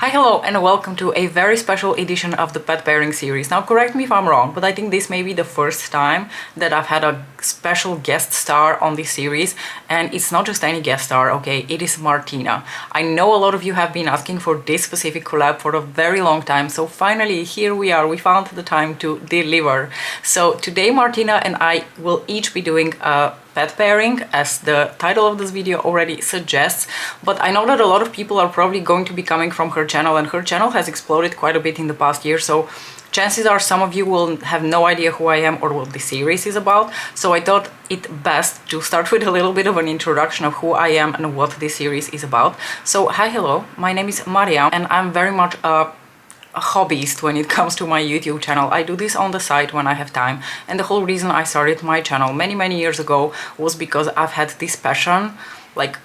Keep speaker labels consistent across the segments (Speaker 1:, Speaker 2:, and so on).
Speaker 1: Hi, hello, and welcome to a very special edition of the pet pairing series. Now, correct me if I'm wrong, but I think this may be the first time that I've had a special guest star on this series, and it's not just any guest star, okay, it is Martina. I know a lot of you have been asking for this specific collab for a very long time, so finally, here we are, we found the time to deliver. So today, Martina and I will each be doing a pet pairing, as the title of this video already suggests, but I know that a lot of people are probably going to be coming from her channel, and her channel has exploded quite a bit in the past year, so chances are some of you will have no idea who I am or what this series is about. So I thought it best to start with a little bit of an introduction of who I am and what this series is about. So hi, hello, my name is Maria, and I'm very much a hobbyist when it comes to my YouTube channel. I do this on the side when I have time, and the whole reason I started my channel many years ago was because I've had this passion, like,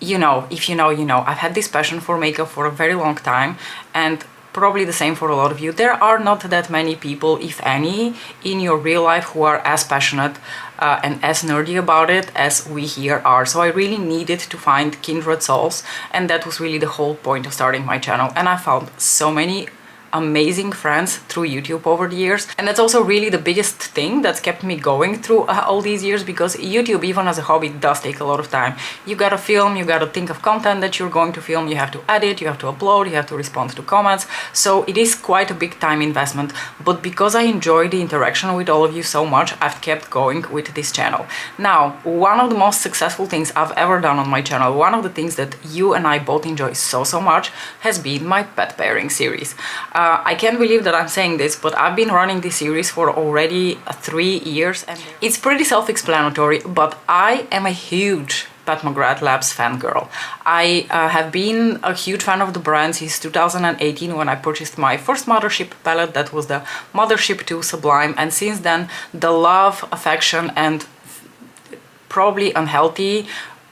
Speaker 1: you know, if you know, you know, I've had this passion for makeup for a very long time, and probably the same for a lot of you. There are not that many people, if any, in your real life who are as passionate and as nerdy about it as we here are. So I really needed to find kindred souls, and that was really the whole point of starting my channel. And I found so many amazing friends through YouTube over the years, and that's also really the biggest thing that's kept me going through all these years, because YouTube, even as a hobby, does take a lot of time. You gotta film, you gotta think of content that you're going to film, you have to edit, you have to upload, you have to respond to comments, so it is quite a big time investment. But because I enjoy the interaction with all of you so much, I've kept going with this channel. Now, one of the most successful things I've ever done on my channel, one of the things that you and I both enjoy so much, has been my pet pairing series. I can't believe that I'm saying this, but I've been running this series for already 3 years, and it's pretty self-explanatory, but I am a huge Pat McGrath Labs fangirl. I have been a huge fan of the brand since 2018, when I purchased my first Mothership palette. That was the Mothership 2 Sublime, and since then the love, affection, and probably unhealthy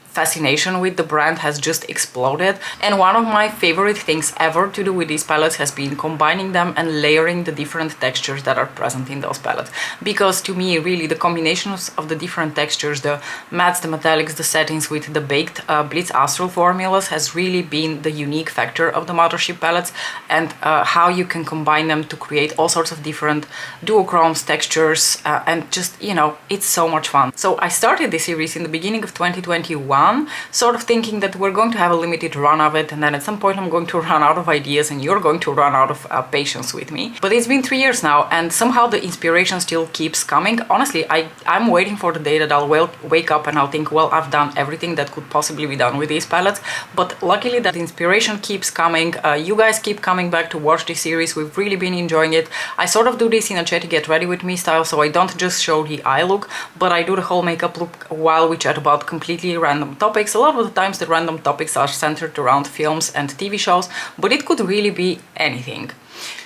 Speaker 1: fascination with the brand has just exploded. And one of my favorite things ever to do with these palettes has been combining them and layering the different textures that are present in those palettes, because to me, really, the combinations of the different textures, the mattes, the metallics, the settings with the baked Blitz Astral formulas, has really been the unique factor of the Mothership palettes, and how you can combine them to create all sorts of different duochromes, textures, and just, you know, it's so much fun. So I started this series in the beginning of 2021, sort of thinking that we're going to have a limited run of it, and then at some point I'm going to run out of ideas and you're going to run out of patience with me. But it's been 3 years now, and somehow the inspiration still keeps coming. Honestly, I'm waiting for the day that I'll wake up and I'll think, well, I've done everything that could possibly be done with these palettes. But luckily, that inspiration keeps coming. You guys keep coming back to watch this series. We've really been enjoying it. I sort of do this in a chatty get ready with me style, so I don't just show the eye look, but I do the whole makeup look while we chat about completely random topics. A lot of the times the random topics are centered around films and TV shows, but it could really be anything.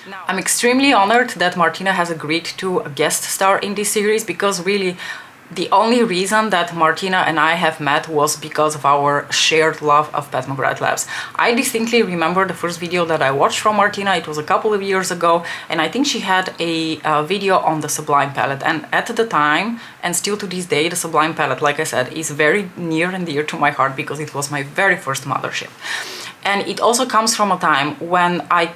Speaker 1: Now, I'm extremely honored that Martina has agreed to a guest star in this series, because really the only reason that Martina and I have met was because of our shared love of Pat McGrath Labs. I distinctly remember the first video that I watched from Martina. It was a couple of years ago, and I think she had a video on the Sublime palette, and at the time, and still to this day, the Sublime palette, like I said, is very near and dear to my heart, because it was my very first Mothership. And it also comes from a time when I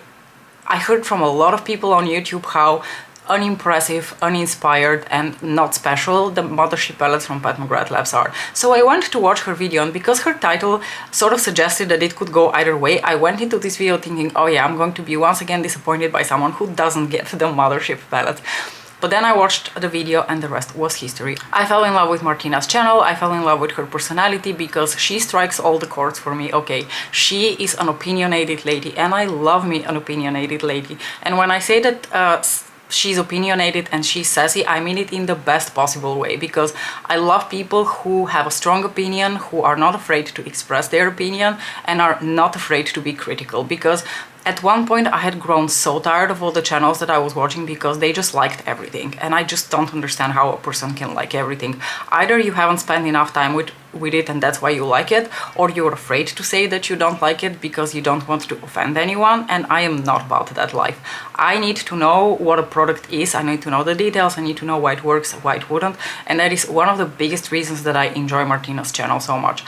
Speaker 1: heard from a lot of people on YouTube how unimpressive, uninspired, and not special the Mothership palettes from Pat McGrath Labs are. So I went to watch her video, and because her title sort of suggested that it could go either way, I went into this video thinking, oh yeah, I'm going to be once again disappointed by someone who doesn't get the Mothership palette. But then I watched the video, and the rest was history. I fell in love with Martina's channel, I fell in love with her personality, because she strikes all the chords for me. Okay, she is an opinionated lady, and I love me an opinionated lady. And when I say that she's opinionated and she's sassy, I mean it in the best possible way, because I love people who have a strong opinion, who are not afraid to express their opinion, and are not afraid to be critical. Because at one point I had grown so tired of all the channels that I was watching, because they just liked everything, and I just don't understand how a person can like everything. Either you haven't spent enough time with it and that's why you like it, or you're afraid to say that you don't like it because you don't want to offend anyone, and I am not about that life. I need to know what a product is, I need to know the details, I need to know why it works, why it wouldn't, and that is one of the biggest reasons that I enjoy Martina's channel so much.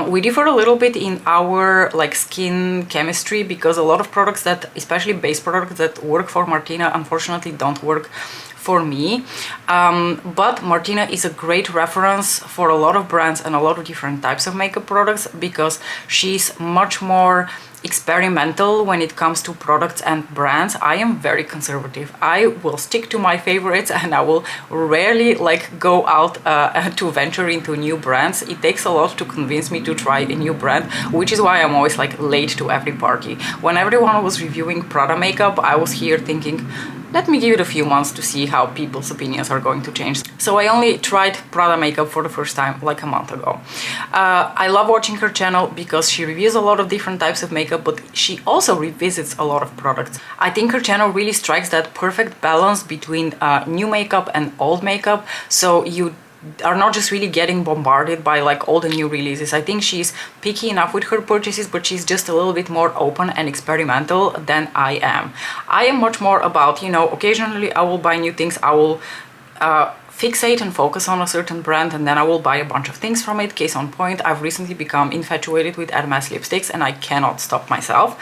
Speaker 1: We differ a little bit in our like skin chemistry, because a lot of of products that, especially base products that work for Martina, unfortunately don't work for me. But Martina is a great reference for a lot of brands and a lot of different types of makeup products, because she's much more experimental when it comes to products and brands. I am very conservative. I will stick to my favorites, and I will rarely like go out to venture into new brands. It takes a lot to convince me to try a new brand, which is why I'm always like late to every party. When everyone was reviewing Prada makeup, I was here thinking, let me give it a few months to see how people's opinions are going to change. So I only tried Prada makeup for the first time like a month ago. I love watching her channel because she reviews a lot of different types of makeup, but she also revisits a lot of products. I think her channel really strikes that perfect balance between new makeup and old makeup, so you are not just really getting bombarded by like all the new releases. I think she's picky enough with her purchases, but she's just a little bit more open and experimental than I am. I am much more about, you know, occasionally I will buy new things. I will fixate and focus on a certain brand, and then I will buy a bunch of things from it. Case on point, I've recently become infatuated with Hermes lipsticks and I cannot stop myself.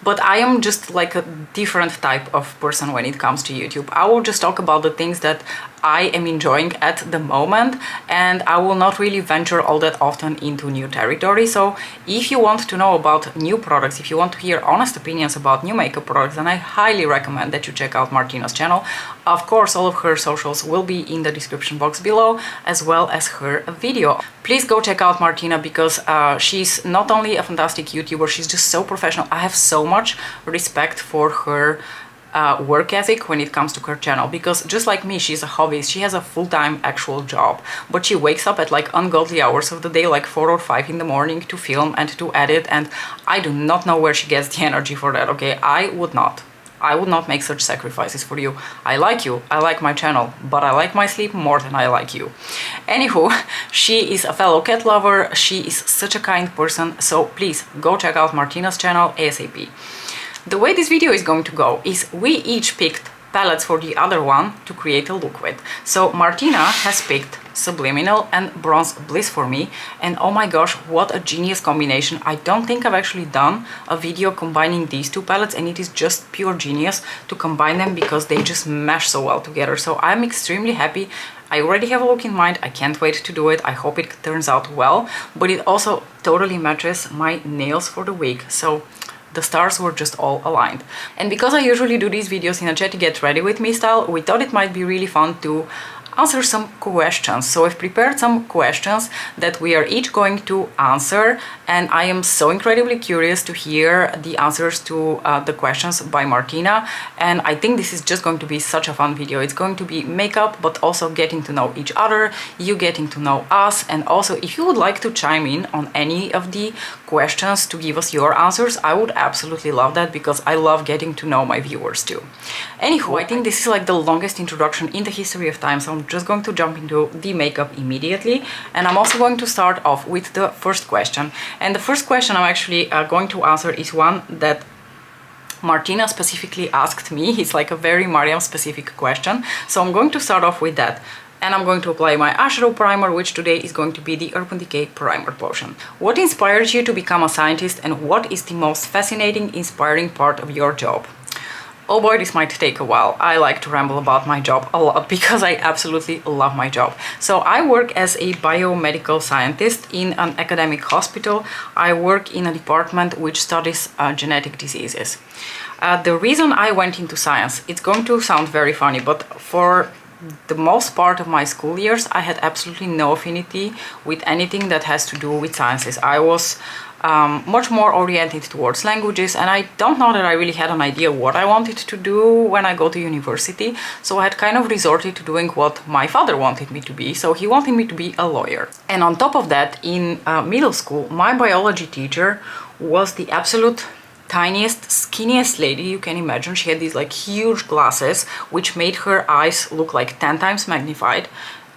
Speaker 1: But I am just like a different type of person when it comes to YouTube. I will just talk about the things that I am enjoying at the moment, and I will not really venture all that often into new territory. So if you want to know about new products, if you want to hear honest opinions about new makeup products, then I highly recommend that you check out Martina's channel. Of course, all of her socials will be in the description box below, as well as her video. Please go check out Martina, because she's not only a fantastic YouTuber, she's just so professional. I have so much respect for her work ethic when it comes to her channel, because just like me, she's a hobbyist. She has a full-time actual job, but she wakes up at like ungodly hours of the day, like 4 or 5 in the morning, to film and to edit, and I do not know where she gets the energy for that. Okay, I would not make such sacrifices for you. I like you, I like my channel, but I like my sleep more than I like you. Anywho, she is a fellow cat lover. She is such a kind person, so please go check out Martina's channel ASAP. The way this video is going to go is we each picked palettes for the other one to create a look with. So Martina has picked Subliminal and Bronze Bliss for me, and oh my gosh, what a genius combination. I don't think I've actually done a video combining these two palettes, and it is just pure genius to combine them because they just mesh so well together. So I'm extremely happy. I already have a look in mind. I can't wait to do it. I hope it turns out well, but it also totally matches my nails for the week. So the stars were just all aligned. And because I usually do these videos in a chatty get ready with me style, we thought it might be really fun to answer some questions. So I've prepared some questions that we are each going to answer, and I am so incredibly curious to hear the answers to the questions by Martina. And I think this is just going to be such a fun video. It's going to be makeup, but also getting to know each other, you getting to know us, and also if you would like to chime in on any of the questions to give us your answers, I would absolutely love that, because I love getting to know my viewers too. Anywho, I think this is like the longest introduction in the history of time, so I'm just going to jump into the makeup immediately. And I'm also going to start off with the first question. And the first question I'm actually going to answer is one that Martina specifically asked me. It's like a very Mariam specific question. So I'm going to start off with that. And I'm going to apply my eyeshadow primer, which today is going to be the Urban Decay Primer Potion. What inspired you to become a scientist, and what is the most fascinating, inspiring part of your job? Oh boy, this might take a while. I like to ramble about my job a lot because I absolutely love my job. So I work as a biomedical scientist in an academic hospital. I work in a department which studies genetic diseases. The reason I went into science, it's going to sound very funny, but for the most part of my school years, I had absolutely no affinity with anything that has to do with sciences. I was much more oriented towards languages, and I don't know that I really had an idea what I wanted to do when I go to university. So I had kind of resorted to doing what my father wanted me to be. So he wanted me to be a lawyer. And on top of that, in middle school, my biology teacher was the absolute tiniest, skinniest lady you can imagine. She had these like huge glasses which made her eyes look like 10 times magnified.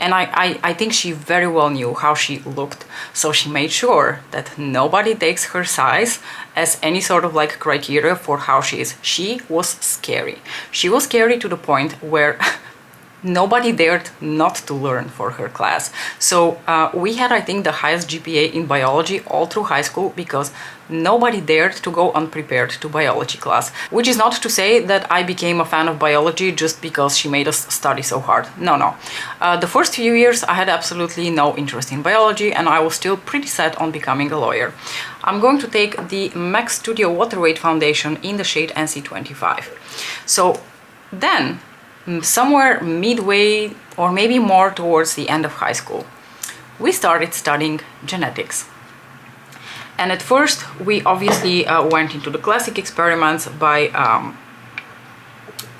Speaker 1: And I think she very well knew how she looked. So she made sure that nobody takes her size as any sort of like criteria for how she is. She was scary. She was scary to the point where nobody dared not to learn for her class. So we had, I think, the highest GPA in biology all through high school because nobody dared to go unprepared to biology class. Which is not to say that I became a fan of biology just because she made us study so hard. No, no. The first few years I had absolutely no interest in biology and I was still pretty set on becoming a lawyer. I'm going to take the MAC Studio Water Weight Foundation in the shade NC25. So then, somewhere midway or maybe more towards the end of high school, we started studying genetics. And at first we obviously went into the classic experiments by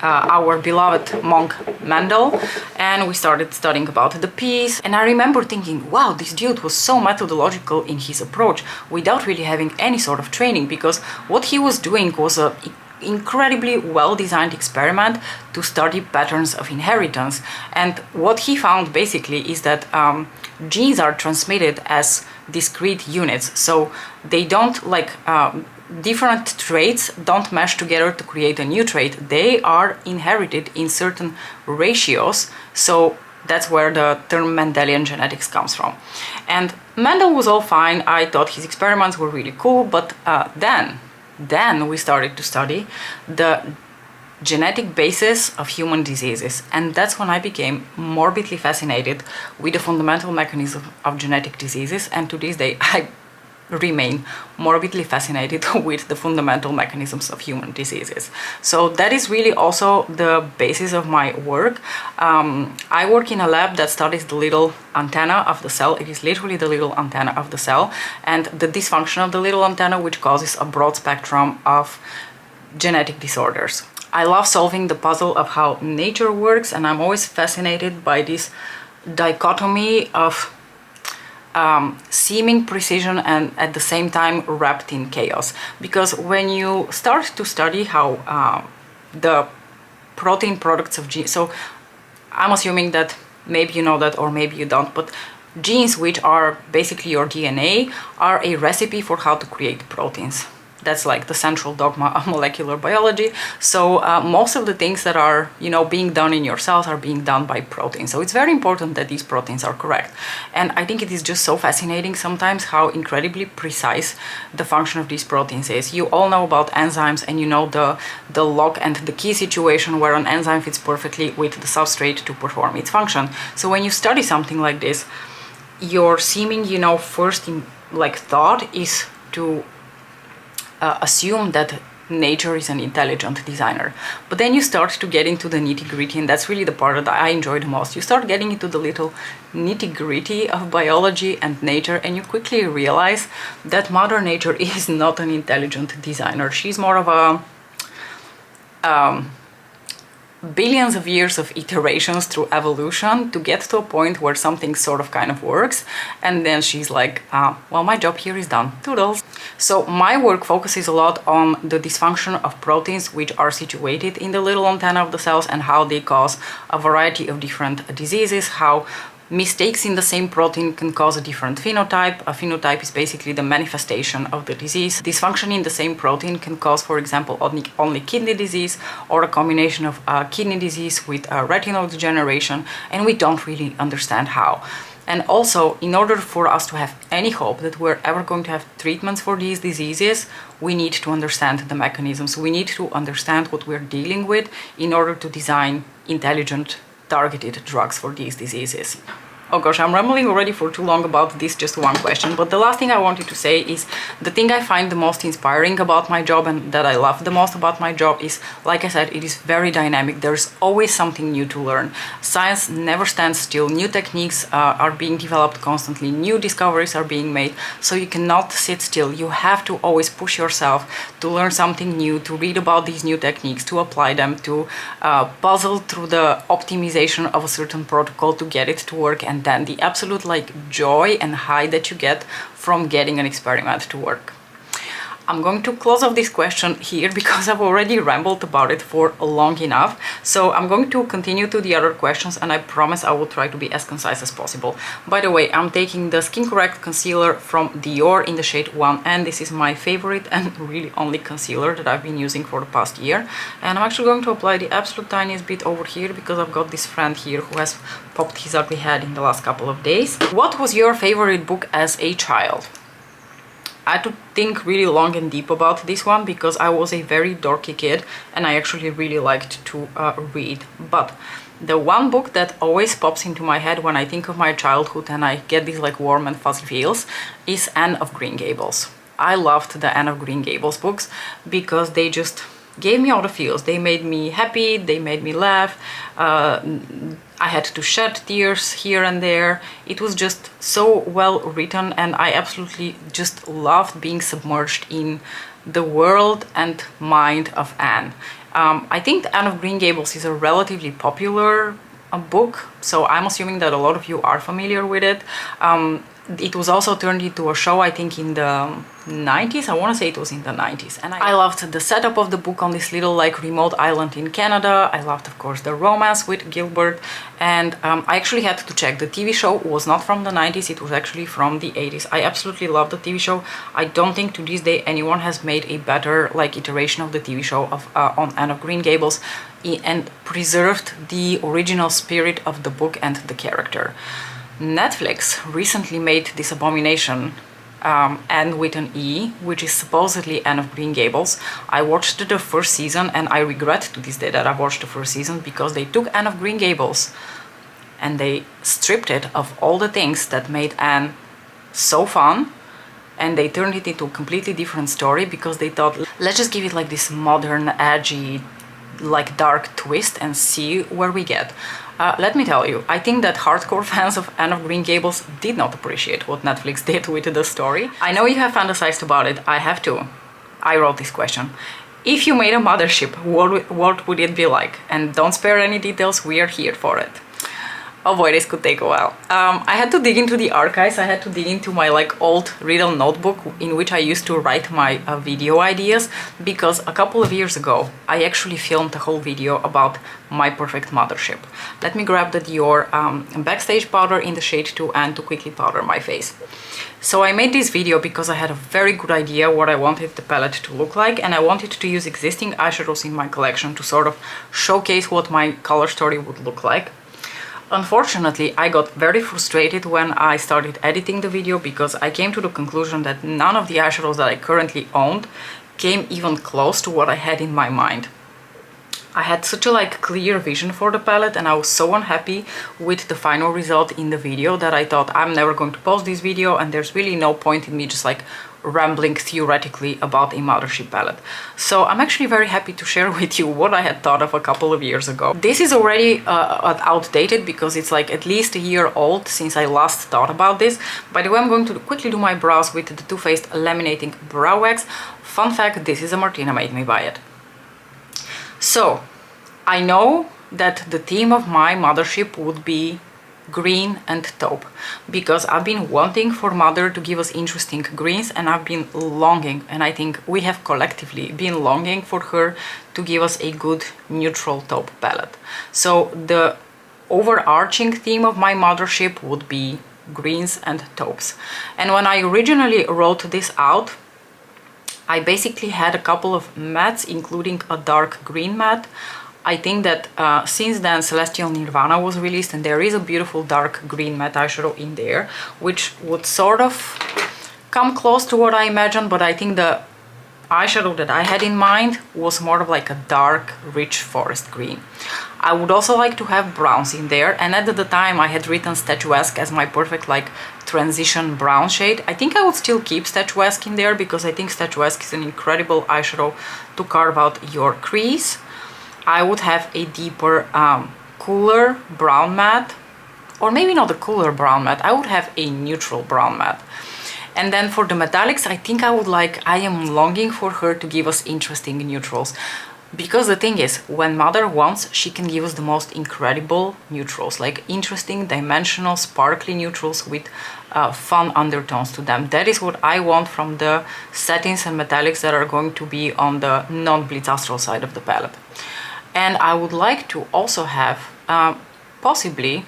Speaker 1: our beloved monk Mendel, and we started studying about the peas. And I remember thinking, wow, this dude was so methodological in his approach without really having any sort of training, because what he was doing was a incredibly well-designed experiment to study patterns of inheritance. And what he found basically is that genes are transmitted as discrete units, so they don't different traits don't mesh together to create a new trait. They are inherited in certain ratios, so that's where the term Mendelian genetics comes from. And Mendel was all fine. I thought his experiments were really cool, but then we started to study the genetic basis of human diseases, and that's when I became morbidly fascinated with the fundamental mechanism of genetic diseases, and to this day I remain morbidly fascinated with the fundamental mechanisms of human diseases. So that is really also the basis of my work. I work in a lab that studies the little antenna of the cell. It is literally the little antenna of the cell, and the dysfunction of the little antenna, which causes a broad spectrum of genetic disorders. I love solving the puzzle of how nature works, and I'm always fascinated by this dichotomy of seeming precision and at the same time wrapped in chaos. Because when you start to study how the protein products of genes, so I'm assuming that maybe you know that or maybe you don't, but genes, which are basically your DNA, are a recipe for how to create proteins. That's like the central dogma of molecular biology. So most of the things that are, being done in your cells are being done by proteins. So it's very important that these proteins are correct. And I think it is just so fascinating sometimes how incredibly precise the function of these proteins is. You all know about enzymes, and you know the lock and the key situation where an enzyme fits perfectly with the substrate to perform its function. So when you study something like this, your seeming, first thought is to assume that nature is an intelligent designer. But then you start to get into the nitty-gritty, and that's really the part that I enjoy the most. You start getting into the little nitty-gritty of biology and nature, and you quickly realize that Mother Nature is not an intelligent designer. She's more of a billions of years of iterations through evolution to get to a point where something sort of kind of works, and then she's like, well, my job here is done. Toodles. So my work focuses a lot on the dysfunction of proteins which are situated in the little antenna of the cells and how they cause a variety of different diseases, how mistakes in the same protein can cause a different phenotype. A phenotype is basically the manifestation of the disease. Dysfunction in the same protein can cause, for example, only kidney disease, or a combination of kidney disease with retinal degeneration, and we don't really understand how. And also, in order for us to have any hope that we're ever going to have treatments for these diseases, we need to understand the mechanisms. We need to understand what we're dealing with in order to design intelligent, targeted drugs for these diseases. Oh gosh, I'm rambling already for too long about this just one question, but the last thing I wanted to say is the thing I find the most inspiring about my job and that I love the most about my job is, like I said, it is very dynamic. There's always something new to learn. Science never stands still. New techniques are being developed constantly. New discoveries are being made, so you cannot sit still. You have to always push yourself to learn something new, to read about these new techniques, to apply them, to puzzle through the optimization of a certain protocol to get it to work, and then the absolute joy and high that you get from getting an experiment to work. I'm going to close off this question here because I've already rambled about it for long enough. So I'm going to continue to the other questions, and I promise I will try to be as concise as possible. By the way, I'm taking the Skin Correct concealer from Dior in the shade 1, and this is my favorite and really only concealer that I've been using for the past year. And I'm actually going to apply the absolute tiniest bit over here because I've got this friend here who has popped his ugly head in the last couple of days. What was your favorite book as a child? I had to think really long and deep about this one because I was a very dorky kid and I actually really liked to read. But the one book that always pops into my head when I think of my childhood and I get these like warm and fuzzy feels is Anne of Green Gables. I loved the Anne of Green Gables books because they just gave me all the feels. They made me happy, they made me laugh. I had to shed tears here and there. It was just so well written, and I absolutely just loved being submerged in the world and mind of Anne. I think Anne of Green Gables is a relatively popular book, so I'm assuming that a lot of you are familiar with it. It was also turned into a show, I think, in the 90s. I want to say it was in the 90s. And I loved the setup of the book on this little like remote island in Canada. I loved, of course, the romance with Gilbert. And I actually had to check. The TV show was not from the 90s. It was actually from the 80s. I absolutely love the TV show. I don't think to this day anyone has made a better like iteration of the TV show of on Anne of Green Gables and preserved the original spirit of the book and the character. Netflix recently made this abomination, Anne with an E, which is supposedly Anne of Green Gables. I watched the first season and I regret to this day that I watched the first season because they took Anne of Green Gables and they stripped it of all the things that made Anne so fun, and they turned it into a completely different story because they thought, let's just give it like this modern, edgy, like dark twist and see where we get. Let me tell you, I think that hardcore fans of Anne of Green Gables did not appreciate what Netflix did with the story. I know you have fantasized about it, I have too. I wrote this question. If you made a mothership, what would it be like? And don't spare any details, we are here for it. Oh boy, this could take a while. I had to dig into the archives. I had to dig into my like old riddle notebook in which I used to write my video ideas, because a couple of years ago I actually filmed a whole video about my perfect mothership. Let me grab the Dior backstage powder in the shade 2 and to quickly powder my face. So I made this video because I had a very good idea what I wanted the palette to look like, and I wanted to use existing eyeshadows in my collection to sort of showcase what my color story would look like. Unfortunately, I got very frustrated when I started editing the video because I came to the conclusion that none of the eyeshadows that I currently owned came even close to what I had in my mind. I had such a like clear vision for the palette and I was so unhappy with the final result in the video that I thought I'm never going to post this video and there's really no point in me just like rambling theoretically about a mothership palette. So I'm actually very happy to share with you what I had thought of a couple of years ago. This is already outdated because it's like at least a year old since I last thought about this. By the way, I'm going to quickly do my brows with the Too Faced Laminating Brow Wax. Fun fact, this is a Martina made me buy it. So I know that the theme of my mothership would be green and taupe, because I've been wanting for Mother to give us interesting greens and I've been longing, and I think we have collectively been longing for her to give us a good neutral taupe palette. So the overarching theme of my mothership would be greens and taupes. And when I originally wrote this out, I basically had a couple of mattes, including a dark green matte. I think that since then Celestial Nirvana was released and there is a beautiful dark green matte eyeshadow in there, which would sort of come close to what I imagined, but I think the eyeshadow that I had in mind was more of like a dark, rich forest green. I would also like to have browns in there, and at the time I had written Statuesque as my perfect like transition brown shade. I think I would still keep Statuesque in there because I think Statuesque is an incredible eyeshadow to carve out your crease. I would have a deeper, cooler brown matte, or maybe not a cooler brown matte, I would have a neutral brown matte. And then for the metallics, I think I am longing for her to give us interesting neutrals. Because the thing is, when Mother wants, she can give us the most incredible neutrals, like interesting, dimensional, sparkly neutrals with fun undertones to them. That is what I want from the satins and metallics that are going to be on the non-Blitz Astral side of the palette. And I would like to also have possibly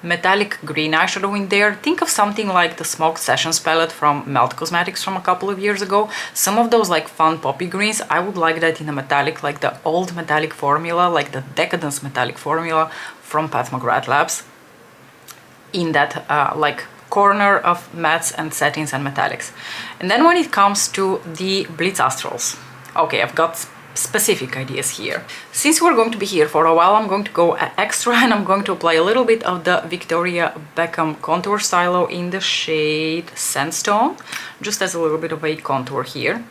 Speaker 1: metallic green eyeshadow in there. Think of something like the Smoked Sessions palette from Melt Cosmetics from a couple of years ago. Some of those like fun poppy greens, I would like that in a metallic, like the old metallic formula, like the Decadence metallic formula from Pat McGrath Labs, in that like corner of mattes and satins and metallics. And then when it comes to the Blitz Astrals, okay, I've got specific ideas here. Since we're going to be here for a while, I'm going to go extra and I'm going to apply a little bit of the Victoria Beckham contour stylo in the shade Sandstone, just as a little bit of a contour here.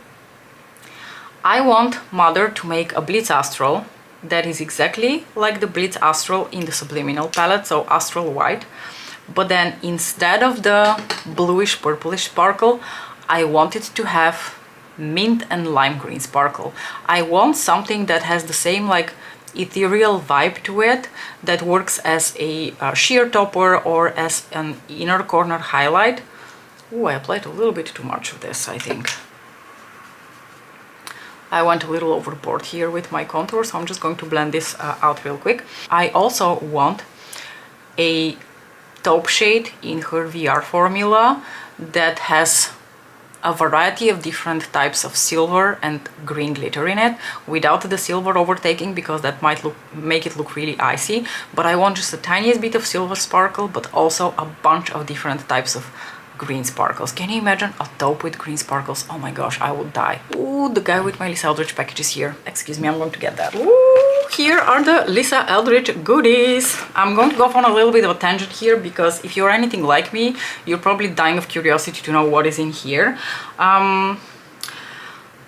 Speaker 1: I want Mother to make a Blitz Astral that is exactly like the Blitz Astral in the Subliminal palette, so Astral White, but then instead of the bluish purplish sparkle, I want it to have mint and lime green sparkle. I want something that has the same like ethereal vibe to it, that works as a sheer topper or as an inner corner highlight. Oh, I applied a little bit too much of this, I think. I went a little overboard here with my contour, so I'm just going to blend this out real quick. I also want a taupe shade in her VR formula that has a variety of different types of silver and green glitter in it, without the silver overtaking, because that might make it look really icy. But I want just the tiniest bit of silver sparkle, but also a bunch of different types of green sparkles. Can you imagine a taupe with green sparkles? Oh my gosh, I would die. Ooh, the guy with my Lisa Eldridge package is here. Excuse me, I'm going to get that. Ooh, here are the Lisa Eldridge goodies. I'm going to go on a little bit of a tangent here, because if you're anything like me, you're probably dying of curiosity to know what is in here. I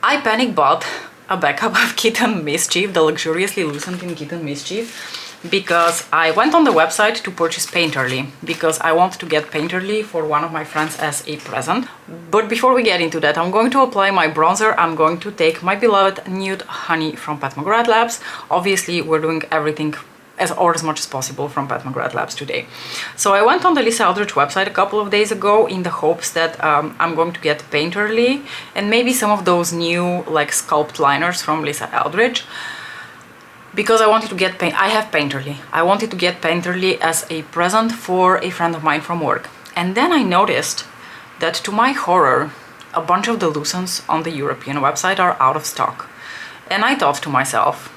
Speaker 1: panic bought a backup of Kitten Mischief, the luxuriously loosened in Kitten Mischief, because I went on the website to purchase Painterly, because I want to get Painterly for one of my friends as a present. But before we get into that, I'm going to apply my bronzer. I'm going to take my beloved Nude Honey from Pat McGrath Labs. Obviously, we're doing everything as much as possible from Pat McGrath Labs today. So I went on the Lisa Eldridge website a couple of days ago in the hopes that I'm going to get Painterly and maybe some of those new like sculpt liners from Lisa Eldridge, because I wanted to get I have Painterly. I wanted to get Painterly as a present for a friend of mine from work. And then I noticed that, to my horror, a bunch of the lotions on the European website are out of stock. And I thought to myself,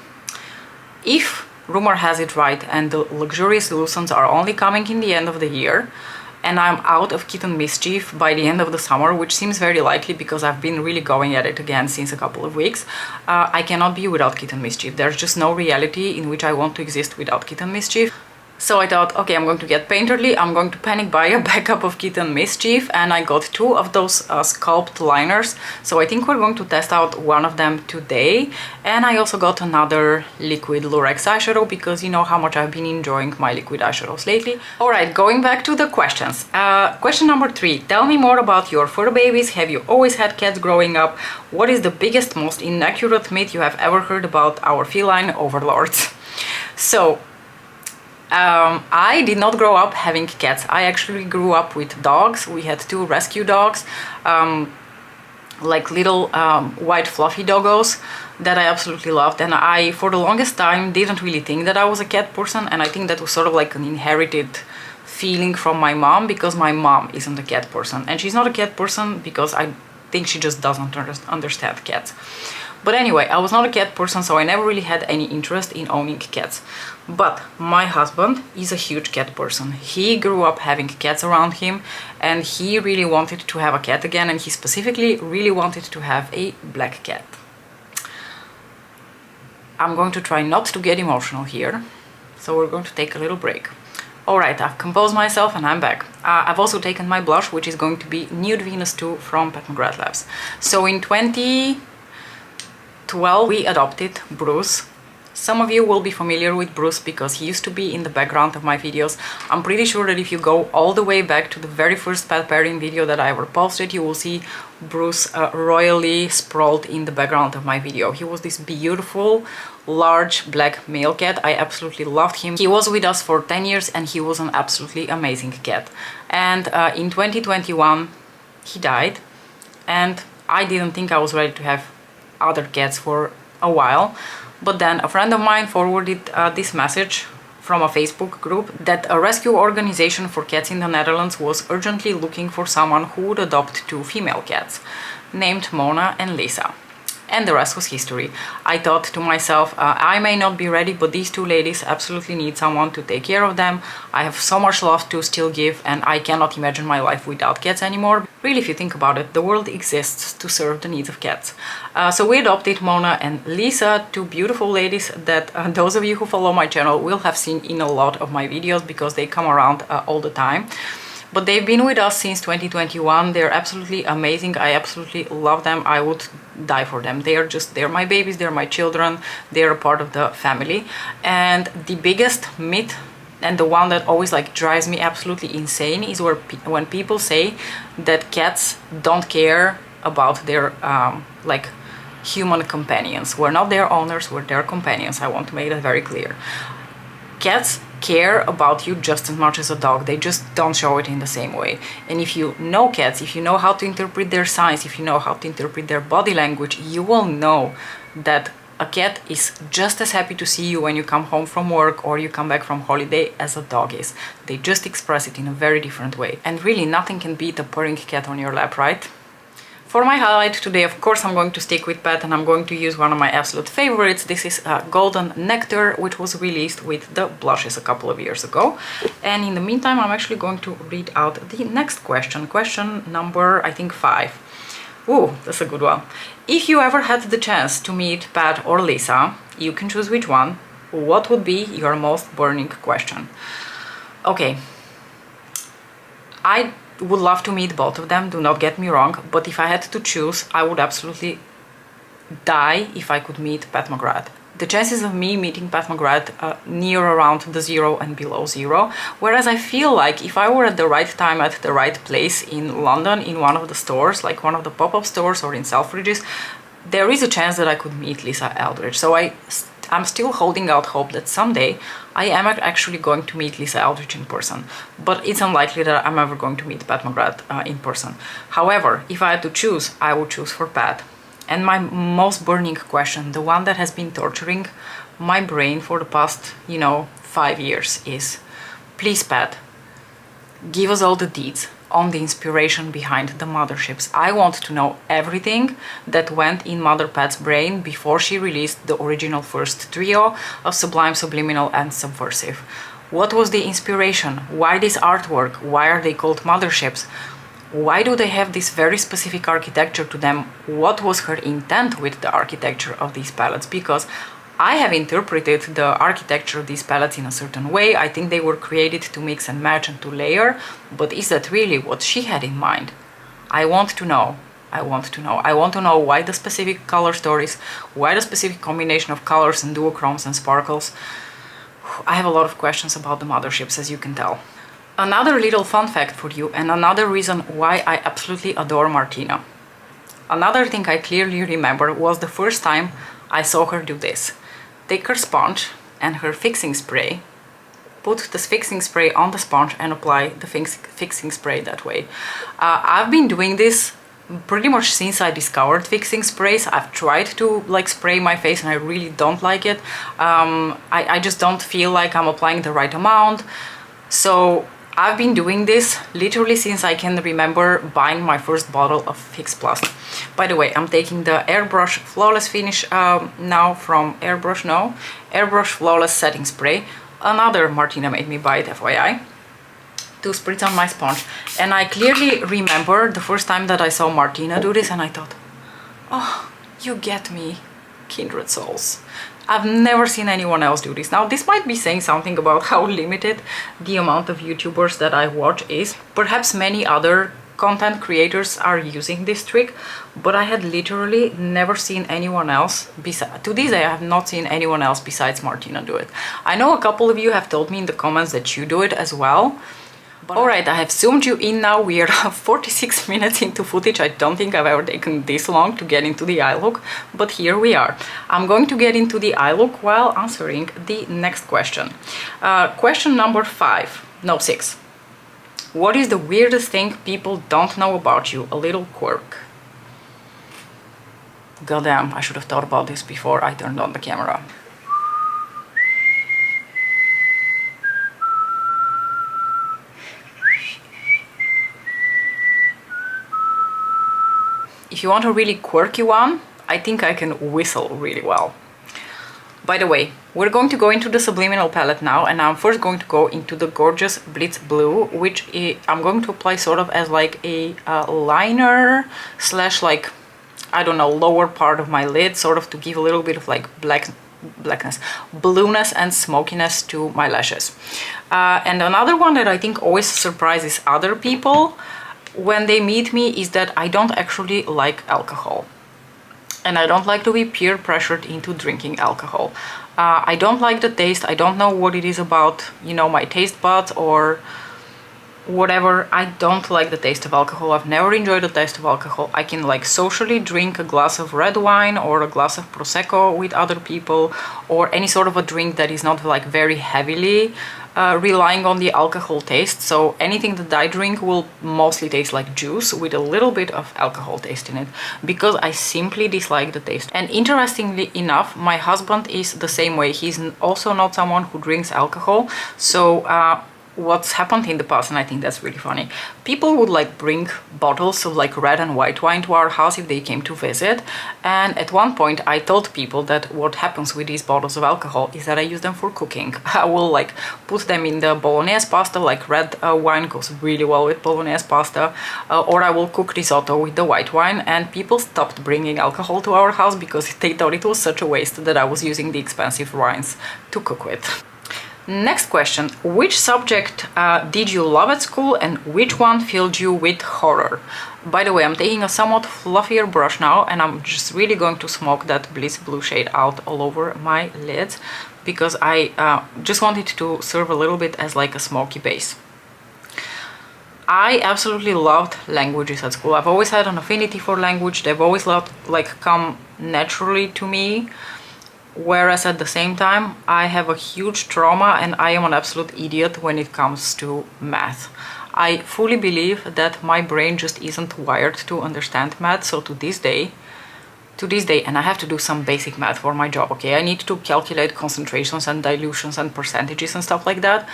Speaker 1: if rumor has it right and the luxurious lotions are only coming in the end of the year, and I'm out of Kitten Mischief by the end of the summer, which seems very likely because I've been really going at it again since a couple of weeks, I cannot be without Kitten Mischief. There's just no reality in which I want to exist without Kitten Mischief. So I thought, okay, I'm going to get Painterly, I'm going to panic buy a backup of Kitten Mischief, and I got two of those sculpt liners. So I think we're going to test out one of them today. And I also got another liquid Lurex eyeshadow, because you know how much I've been enjoying my liquid eyeshadows lately. Alright, going back to the questions. Question number 3. Tell me more about your fur babies. Have you always had cats growing up? What is the biggest, most inaccurate myth you have ever heard about our feline overlords? So, I did not grow up having cats. I actually grew up with dogs. We had 2 rescue dogs, like little white fluffy doggos that I absolutely loved. And I, for the longest time, didn't really think that I was a cat person. And I think that was sort of like an inherited feeling from my mom, because my mom isn't a cat person. And she's not a cat person because I think she just doesn't understand cats. But anyway, I was not a cat person, so I never really had any interest in owning cats. But my husband is a huge cat person. He grew up having cats around him, and he really wanted to have a cat again, and he specifically really wanted to have a black cat. I'm going to try not to get emotional here, so we're going to take a little break. Alright, I've composed myself and I'm back. I've also taken my blush, which is going to be Nude Venus 2 from Pat McGrath Labs. So in 2012 we adopted Bruce. Some of you will be familiar with Bruce because he used to be in the background of my videos. I'm pretty sure that if you go all the way back to the very first pet pairing video that I ever posted, you will see Bruce royally sprawled in the background of my video. He was this beautiful, large black male cat. I absolutely loved him. He was with us for 10 years and he was an absolutely amazing cat. And in 2021, he died, and I didn't think I was ready to have other cats for a while. But then a friend of mine forwarded this message from a Facebook group that a rescue organization for cats in the Netherlands was urgently looking for someone who would adopt 2 female cats, named Mona and Lisa. And the rest was history. I thought to myself, I may not be ready, but these 2 ladies absolutely need someone to take care of them. I have so much love to still give, and I cannot imagine my life without cats anymore. Really, if you think about it, the world exists to serve the needs of cats. So we adopted Mona and Lisa, 2 beautiful ladies that those of you who follow my channel will have seen in a lot of my videos because they come around all the time. But they've been with us since 2021. They're absolutely amazing. I absolutely love them. I would die for them. They're my babies, they're my children, they're a part of the family. And the biggest myth, and the one that always like drives me absolutely insane, is when people say that cats don't care about their like human companions. We're not their owners, we're their companions. I want to make that very clear. Cats care about you just as much as a dog. They just don't show it in the same way. And if you know cats, if you know how to interpret their signs, if you know how to interpret their body language, you will know that a cat is just as happy to see you when you come home from work or you come back from holiday as a dog is. They just express it in a very different way. And really nothing can beat a purring cat on your lap, right? For my highlight today, of course, I'm going to stick with pet, and I'm going to use one of my absolute favorites. This is Golden Nectar, which was released with the blushes a couple of years ago. And in the meantime, I'm actually going to read out the next question. Question number, I think, 5. Ooh, that's a good one. If you ever had the chance to meet Pat or Lisa, you can choose which one. What would be your most burning question? Okay. I would love to meet both of them, do not get me wrong, but if I had to choose, I would absolutely die if I could meet Pat McGrath. The chances of me meeting Pat McGrath near around the 0 and below 0, whereas I feel like if I were at the right time at the right place in London, in one of the stores, like one of the pop-up stores or in Selfridges, there is a chance that I could meet Lisa Eldridge. So I'm still holding out hope that someday I am actually going to meet Lisa Eldridge in person, but it's unlikely that I'm ever going to meet Pat McGrath in person. However, if I had to choose, I would choose for Pat. And my most burning question, the one that has been torturing my brain for the past, 5 years is, please Pat, give us all the deeds on the inspiration behind the motherships. I want to know everything that went in Mother Pat's brain before she released the original first trio of Sublime, Subliminal and Subversive. What was the inspiration? Why this artwork? Why are they called motherships? Why do they have this very specific architecture to them? What was her intent with the architecture of these palettes? Because I have interpreted the architecture of these palettes in a certain way. I think they were created to mix and match and to layer, but is that really what she had in mind? I want to know. I want to know. I want to know why the specific color stories, why the specific combination of colors and duochromes and sparkles. I have a lot of questions about the motherships, as you can tell. Another little fun fact for you, and another reason why I absolutely adore Martina. Another thing I clearly remember was the first time I saw her do this. Take her sponge and her fixing spray, put the fixing spray on the sponge and apply the fixing spray that way. I've been doing this pretty much since I discovered fixing sprays. I've tried to spray my face and I really don't like it. I just don't feel like I'm applying the right amount. So I've been doing this literally since I can remember buying my first bottle of Fix Plus. By the way, I'm taking the Airbrush Flawless Finish now from Airbrush Flawless Setting Spray. Another Martina made me buy it, FYI, to spritz on my sponge. And I clearly remember the first time that I saw Martina do this and I thought, oh, you get me, kindred souls. I've never seen anyone else do this. Now, this might be saying something about how limited the amount of YouTubers that I watch is. Perhaps many other content creators are using this trick, but I had literally never seen anyone else to this day I have not seen anyone else besides Martina do it. I know a couple of you have told me in the comments that you do it as well. Alright, I have zoomed you in now. We are 46 minutes into footage. I don't think I've ever taken this long to get into the eye look, but here we are. I'm going to get into the eye look while answering the next question. Question number 6. What is the weirdest thing people don't know about you? A little quirk. Goddamn, I should have thought about this before I turned on the camera. If you want a really quirky one, I think I can whistle really well. By the way, we're going to go into the subliminal palette now, and I'm first going to go into the gorgeous Blitz Blue, which I'm going to apply sort of as like a liner slash like, I don't know, lower part of my lid, sort of to give a little bit of like blackness, blueness and smokiness to my lashes. And another one that I think always surprises other people when they meet me is that I don't actually like alcohol. And I don't like to be peer pressured into drinking alcohol. I don't like the taste. I don't know what it is about, you know, my taste buds or whatever. I don't like the taste of alcohol. I've never enjoyed the taste of alcohol. I can like socially drink a glass of red wine or a glass of prosecco with other people, or any sort of a drink that is not like very heavily relying on the alcohol taste. So anything that I drink will mostly taste like juice with a little bit of alcohol taste in it, because I simply dislike the taste. And interestingly enough, my husband is the same way. He's also not someone who drinks alcohol. So what's happened in the past, and I think that's really funny, people would like bring bottles of like red and white wine to our house if they came to visit, and at one point I told people that what happens with these bottles of alcohol is that I use them for cooking. I will like put them in the bolognese pasta, like red wine goes really well with bolognese pasta, or I will cook risotto with the white wine, and people stopped bringing alcohol to our house because they thought it was such a waste that I was using the expensive wines to cook with. Next question. Which subject did you love at school, and which one filled you with horror? By the way, I'm taking a somewhat fluffier brush now, and I'm just really going to smoke that Blitz Blue shade out all over my lids, because I just wanted to serve a little bit as like a smoky base. I absolutely loved languages at school. I've always had an affinity for language. They've always come naturally to me. Whereas at the same time, I have a huge trauma and I am an absolute idiot when it comes to math. I fully believe that my brain just isn't wired to understand math. So to this day, and I have to do some basic math for my job, okay? I need to calculate concentrations and dilutions and percentages and stuff like that.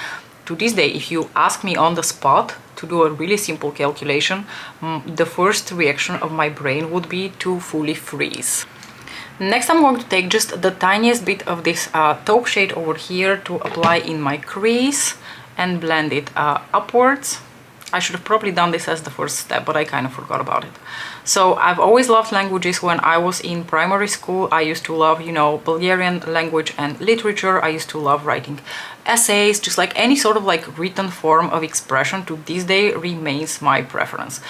Speaker 1: To this day, if you ask me on the spot to do a really simple calculation, the first reaction of my brain would be to fully freeze. Next, I'm going to take just the tiniest bit of this taupe shade over here to apply in my crease and blend it upwards. I should have probably done this as the first step, but I kind of forgot about it. So I've always loved languages. When I was in primary school, I used to love, you know, Bulgarian language and literature. I used to love writing essays, just like any sort of like written form of expression. To this day remains my preference.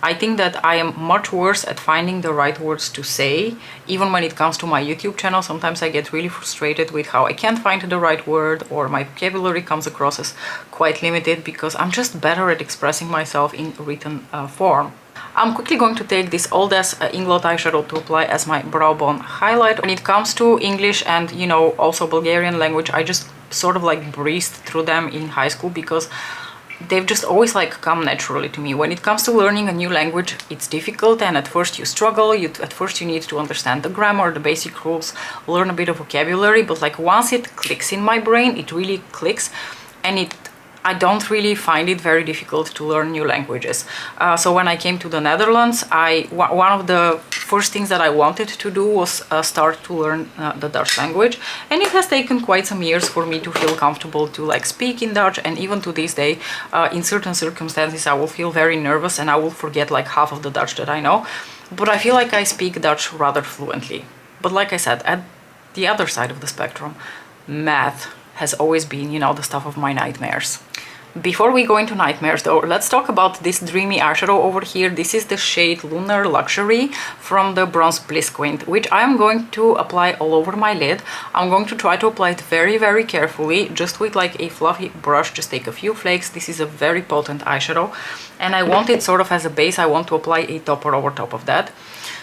Speaker 1: I think that I am much worse at finding the right words to say, even when it comes to my YouTube channel. Sometimes I get really frustrated with how I can't find the right word, or my vocabulary comes across as quite limited, because I'm just better at expressing myself in written form. I'm quickly going to take this old ass Inglot eyeshadow to apply as my brow bone highlight. When it comes to English and, you know, also Bulgarian language, I just sort of like breezed through them in high school because they've just always like come naturally to me. When it comes to learning a new language, it's difficult, and at first you struggle. At first you need to understand the grammar, the basic rules, learn a bit of vocabulary, but like once it clicks in my brain, it really clicks, and I don't really find it very difficult to learn new languages. So when I came to the Netherlands, one of the first things that I wanted to do was start to learn the Dutch language, and it has taken quite some years for me to feel comfortable to like speak in Dutch. And even to this day, in certain circumstances, I will feel very nervous and I will forget like half of the Dutch that I know, but I feel like I speak Dutch rather fluently. But like I said, at the other side of the spectrum, math has always been, you know, the stuff of my nightmares. Before we go into nightmares though, let's talk about this dreamy eyeshadow over here. This is the shade Lunar Luxury from the Bronze Blitzquint, which I'm going to apply all over my lid. I'm going to try to apply it very, very carefully, just with like a fluffy brush, just take a few flakes. This is a very potent eyeshadow, and I want it sort of as a base. I want to apply a topper over top of that.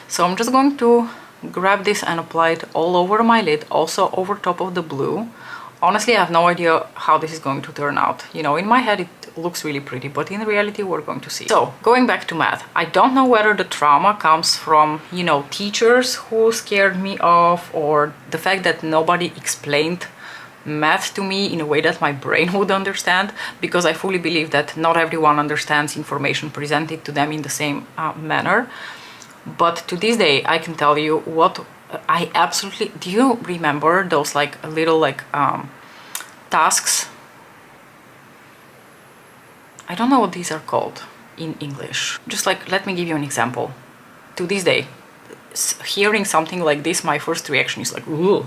Speaker 1: So I'm just going to grab this and apply it all over my lid, also over top of the blue. Honestly, I have no idea how this is going to turn out. You know, in my head it looks really pretty, but in reality we're going to see. So, going back to math, I don't know whether the trauma comes from, you know, teachers who scared me off, or the fact that nobody explained math to me in a way that my brain would understand, because I fully believe that not everyone understands information presented to them in the same manner. But to this day, I can tell you what I absolutely... Do you remember those like little like tasks? I don't know what these are called in English. Just like, let me give you an example. To this day, hearing something like this, my first reaction is like, ooh.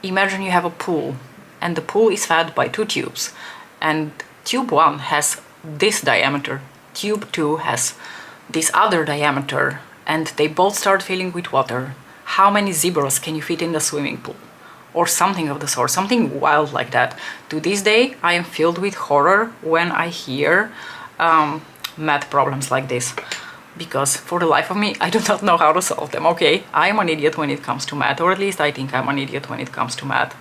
Speaker 1: Imagine you have a pool, and the pool is fed by two tubes, and tube 1 has this diameter, tube 2 has this other diameter, and they both start filling with water. How many zebras can you fit in the swimming pool? Or something of the sort, something wild like that. To this day, I am filled with horror when I hear math problems like this, because for the life of me, I do not know how to solve them. Okay, I am an idiot when it comes to math, or at least I think I'm an idiot when it comes to math.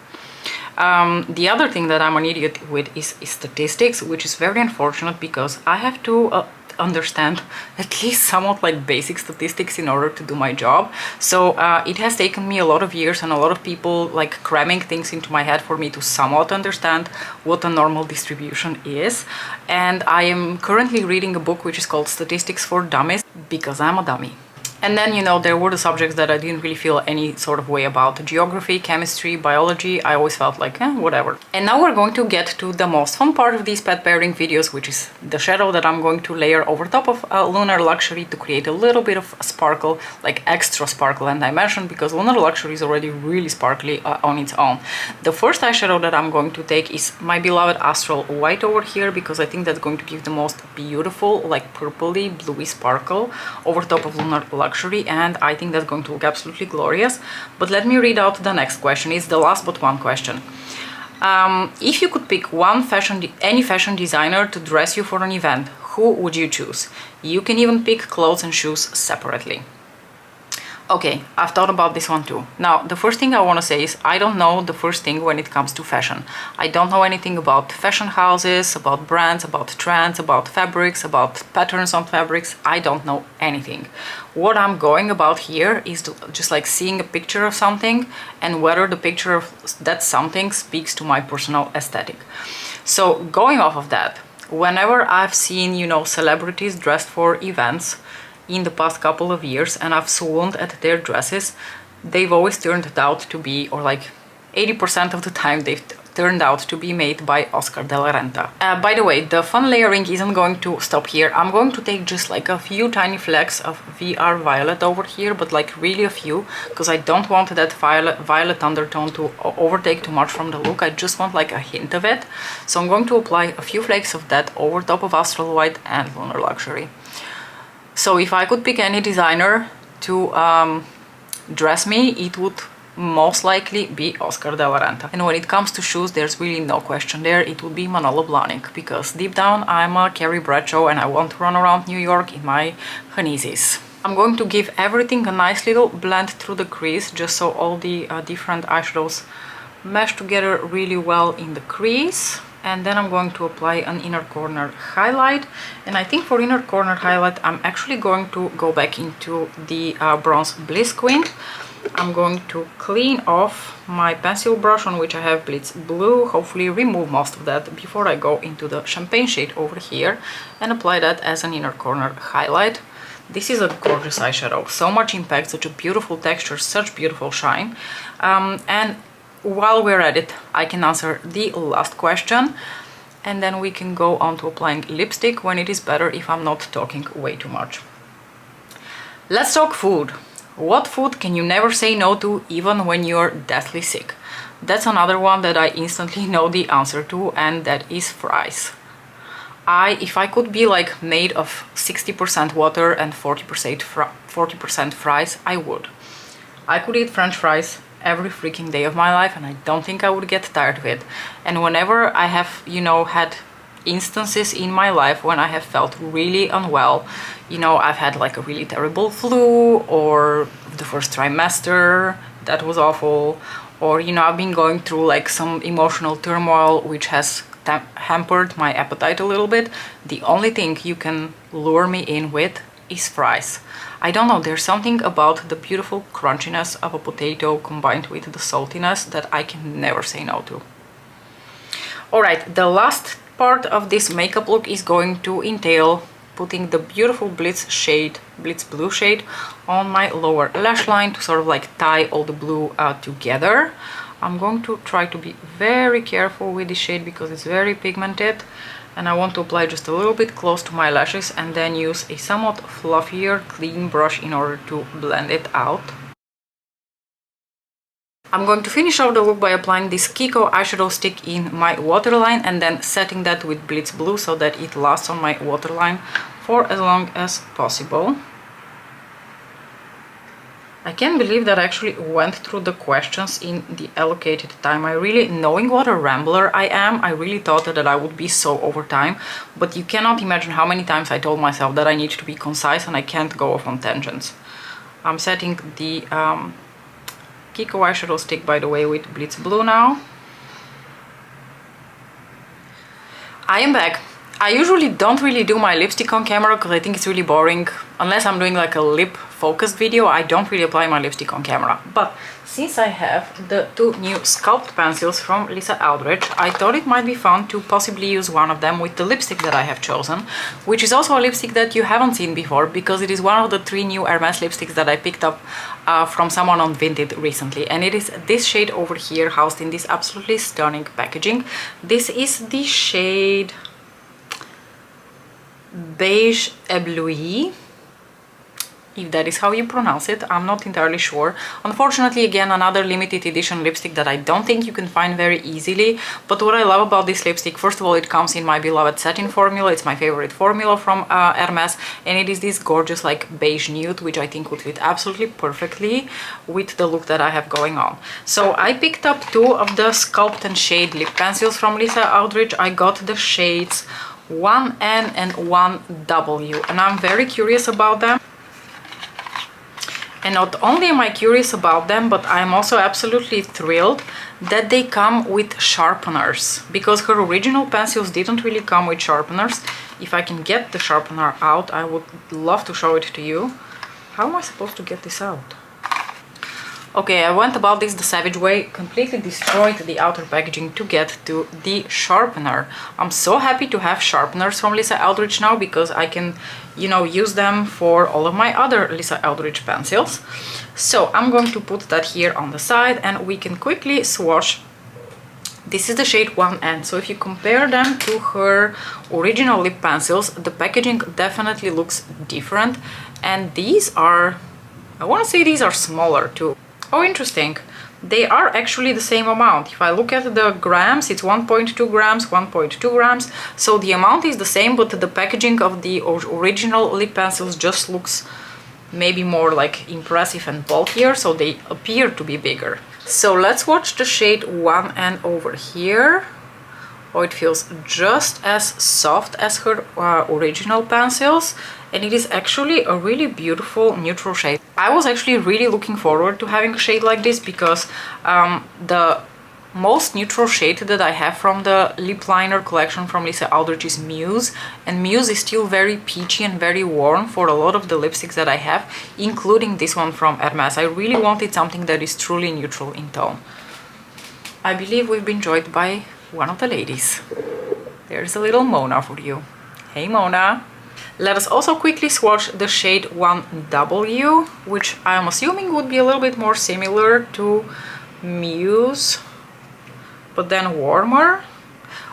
Speaker 1: The other thing that I'm an idiot with is statistics, which is very unfortunate because I have to understand at least somewhat like basic statistics in order to do my job. So it has taken me a lot of years and a lot of people like cramming things into my head for me to somewhat understand what a normal distribution is. And I am currently reading a book which is called Statistics for Dummies, because I'm a dummy. And then, you know, there were the subjects that I didn't really feel any sort of way about. Geography, chemistry, biology, I always felt like, whatever. And now we're going to get to the most fun part of these pet pairing videos, which is the shadow that I'm going to layer over top of Lunar Luxury to create a little bit of sparkle, like extra sparkle and dimension, because Lunar Luxury is already really sparkly on its own. The first eyeshadow that I'm going to take is my beloved Astral White over here, because I think that's going to give the most beautiful, like purpley, bluey sparkle over top of Lunar Luxury. And I think that's going to look absolutely glorious. But let me read out the next question. It's the last but one question. If you could pick any fashion designer to dress you for an event, who would you choose? You can even pick clothes and shoes separately. Okay, I've thought about this one too. Now, the first thing I want to say is I don't know the first thing when it comes to fashion. I don't know anything about fashion houses, about brands, about trends, about fabrics, about patterns on fabrics. I don't know anything. What I'm going about here is just like seeing a picture of something and whether the picture of that something speaks to my personal aesthetic. So going off of that, whenever I've seen, you know, celebrities dressed for events in the past couple of years and I've swooned at their dresses, they've always turned out to be, or like 80% of the time they've turned out to be made by Oscar de la Renta. By the way, the fun layering isn't going to stop here. I'm going to take just like a few tiny flecks of VR Violet over here, but like really a few, because I don't want that violet undertone to overtake too much from the look. I just want like a hint of it. So I'm going to apply a few flakes of that over top of Astral White and Lunar Luxury. So if I could pick any designer to dress me, it would most likely be Oscar de la Renta. And when it comes to shoes, there's really no question there. It would be Manolo Blahnik, because deep down I'm a Carrie Bradshaw and I want to run around New York in my Hanizis. I'm going to give everything a nice little blend through the crease, just so all the different eyeshadows mesh together really well in the crease. And then I'm going to apply an inner corner highlight. And I think for inner corner highlight, I'm actually going to go back into the Bronze Blitzquint. I'm going to clean off my pencil brush on which I have Blitz Blue, hopefully remove most of that before I go into the champagne shade over here and apply that as an inner corner highlight. This is a gorgeous eyeshadow, so much impact, such a beautiful texture, such beautiful shine. And while we're at it, I can answer the last question, and then we can go on to applying lipstick when it is better if I'm not talking way too much. Let's talk food. What food can you never say no to even when you're deathly sick? That's another one that I instantly know the answer to, and that is fries. If I could be like made of 60% water and 40% fries, I would. I could eat French fries every freaking day of my life, and I don't think I would get tired of it. And whenever I have, you know, had instances in my life when I have felt really unwell, you know, I've had like a really terrible flu, or the first trimester, that was awful, or, you know, I've been going through like some emotional turmoil which has hampered my appetite a little bit. The only thing you can lure me in with is fries. I don't know, there's something about the beautiful crunchiness of a potato combined with the saltiness that I can never say no to. Alright, the last part of this makeup look is going to entail putting the beautiful Blitz Blue shade on my lower lash line to sort of like tie all the blue together. I'm going to try to be very careful with this shade because it's very pigmented, and I want to apply just a little bit close to my lashes and then use a somewhat fluffier clean brush in order to blend it out. I'm going to finish off the look by applying this Kiko eyeshadow stick in my waterline and then setting that with Blitz Blue so that it lasts on my waterline for as long as possible. I can't believe that I actually went through the questions in the allocated time. Knowing what a rambler I am, I really thought that I would be so over time, but you cannot imagine how many times I told myself that I need to be concise and I can't go off on tangents. I'm setting the Kiko eyeshadow stick, by the way, with Blitz Blue now. I am back. I usually don't really do my lipstick on camera because I think it's really boring. Unless I'm doing like a lip focused video, I don't really apply my lipstick on camera. But since I have the two new sculpt pencils from Eldridge, I thought it might be fun to possibly use one of them with the lipstick that I have chosen, which is also a lipstick that you haven't seen before because it is one of the 3 new Hermes lipsticks that I picked up from someone on Vinted recently, and it is this shade over here, housed in this absolutely stunning packaging. This is the shade Beige Ébloui, if that is how you pronounce it. I'm not entirely sure. Unfortunately, again, another limited edition lipstick that I don't think you can find very easily. But what I love about this lipstick, first of all, it comes in my beloved satin formula. It's my favorite formula from Hermes, and it is this gorgeous like beige nude, which I think would fit absolutely perfectly with the look that I have going on. So I picked up 2 of the Sculpt and Shade lip pencils from Eldridge. I got the shades 1N and 1W, and I'm very curious about them. And not only am I curious about them, but I'm also absolutely thrilled that they come with sharpeners, because her original pencils didn't really come with sharpeners. If I can get the sharpener out, I would love to show it to you. How am I supposed to get this out? Okay, I went about this the savage way, completely destroyed the outer packaging to get to the sharpener. I'm so happy to have sharpeners from Eldridge now, because I can, you know, use them for all of my other Eldridge pencils. So I'm going to put that here on the side and we can quickly swatch. This is the shade 1N, so if you compare them to her original lip pencils, the packaging definitely looks different, and these are, I want to say these are smaller too. Oh, interesting. They are actually the same amount. If I look at the grams, it's 1.2 grams, 1.2 grams. So the amount is the same, but the packaging of the original lip pencils just looks maybe more like impressive and bulkier, so they appear to be bigger. So let's watch the shade 1N over here. Oh, it feels just as soft as her original pencils, and it is actually a really beautiful neutral shade. I was actually really looking forward to having a shade like this, because the most neutral shade that I have from the lip liner collection from Eldridge is Muse, and Muse is still very peachy and very warm for a lot of the lipsticks that I have, including this one from Hermes. I really wanted something that is truly neutral in tone. I believe we've been joined by one of the ladies. There's a little Mona for you. Hey Mona! Let us also quickly swatch the shade 1W, which I'm assuming would be a little bit more similar to Muse, but then warmer.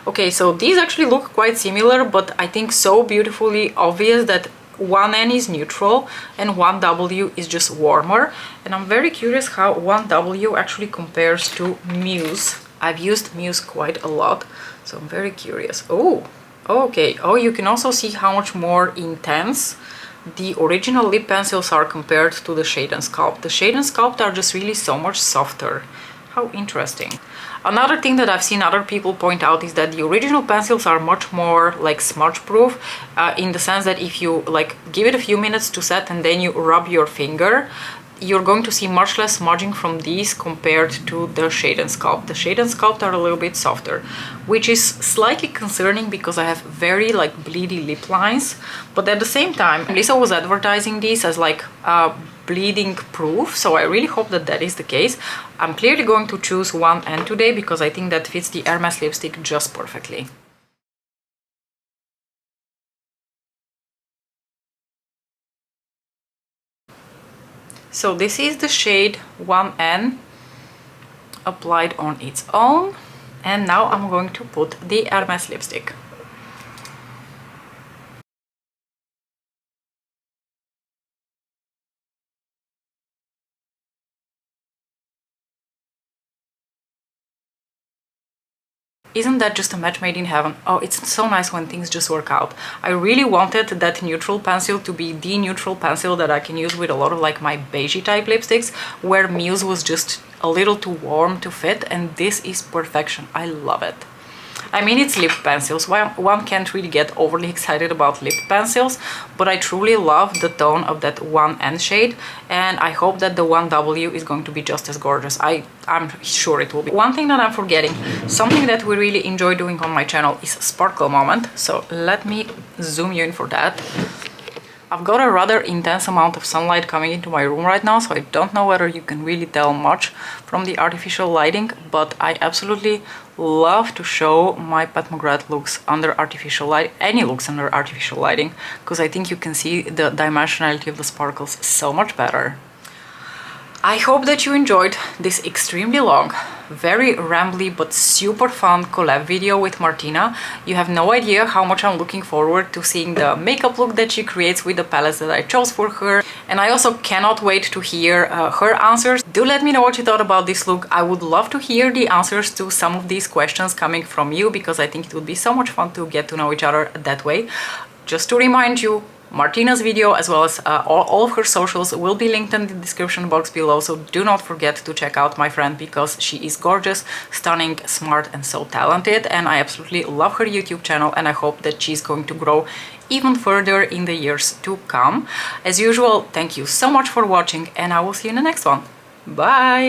Speaker 1: Okay, so these actually look quite similar, but I think so beautifully obvious that 1N is neutral and 1W is just warmer. And I'm very curious how 1W actually compares to Muse. I've used Muse quite a lot, so I'm very curious. Oh, okay. Oh, you can also see how much more intense the original lip pencils are compared to the Shade and Sculpt. The Shade and Sculpt are just really so much softer. How interesting. Another thing that I've seen other people point out is that the original pencils are much more like smudge proof, in the sense that if you like give it a few minutes to set and then you rub your finger, you're going to see much less smudging from these compared to the Shade and Sculpt. The Shade and Sculpt are a little bit softer, which is slightly concerning because I have very like bleedy lip lines. But at the same time, Lisa was advertising these as like bleeding proof, so I really hope that that is the case. I'm clearly going to choose 1N today because I think that fits the Hermes lipstick just perfectly. So this is the shade 1N applied on its own, and now I'm going to put the Hermes lipstick. Isn't that just a match made in heaven? Oh, it's so nice when things just work out. I really wanted that neutral pencil to be the neutral pencil that I can use with a lot of like my beigey type lipsticks, where Muse was just a little too warm to fit, and this is perfection. I love it. I mean, it's lip pencils. One can't really get overly excited about lip pencils, but I truly love the tone of that 1N shade, and I hope that the 1W is going to be just as gorgeous. I'm sure it will be. One thing that I'm forgetting, something that we really enjoy doing on my channel is sparkle moment. So let me zoom you in for that. I've got a rather intense amount of sunlight coming into my room right now, so I don't know whether you can really tell much from the artificial lighting, but I absolutely love to show my Pat McGrath looks under artificial light, any looks under artificial lighting, because I think you can see the dimensionality of the sparkles so much better. I hope that you enjoyed this extremely long, very rambly but super fun collab video with Martina. You have no idea how much I'm looking forward to seeing the makeup look that she creates with the palettes that I chose for her. And I also cannot wait to hear her answers. Do let me know what you thought about this look. I would love to hear the answers to some of these questions coming from you, because I think it would be so much fun to get to know each other that way. Just to remind you, Martina's video as well as all of her socials will be linked in the description box below, so do not forget to check out my friend, because she is gorgeous, stunning, smart and so talented, and I absolutely love her YouTube channel, and I hope that she's going to grow even further in the years to come. As usual, thank you so much for watching, and I will see you in the next one. Bye!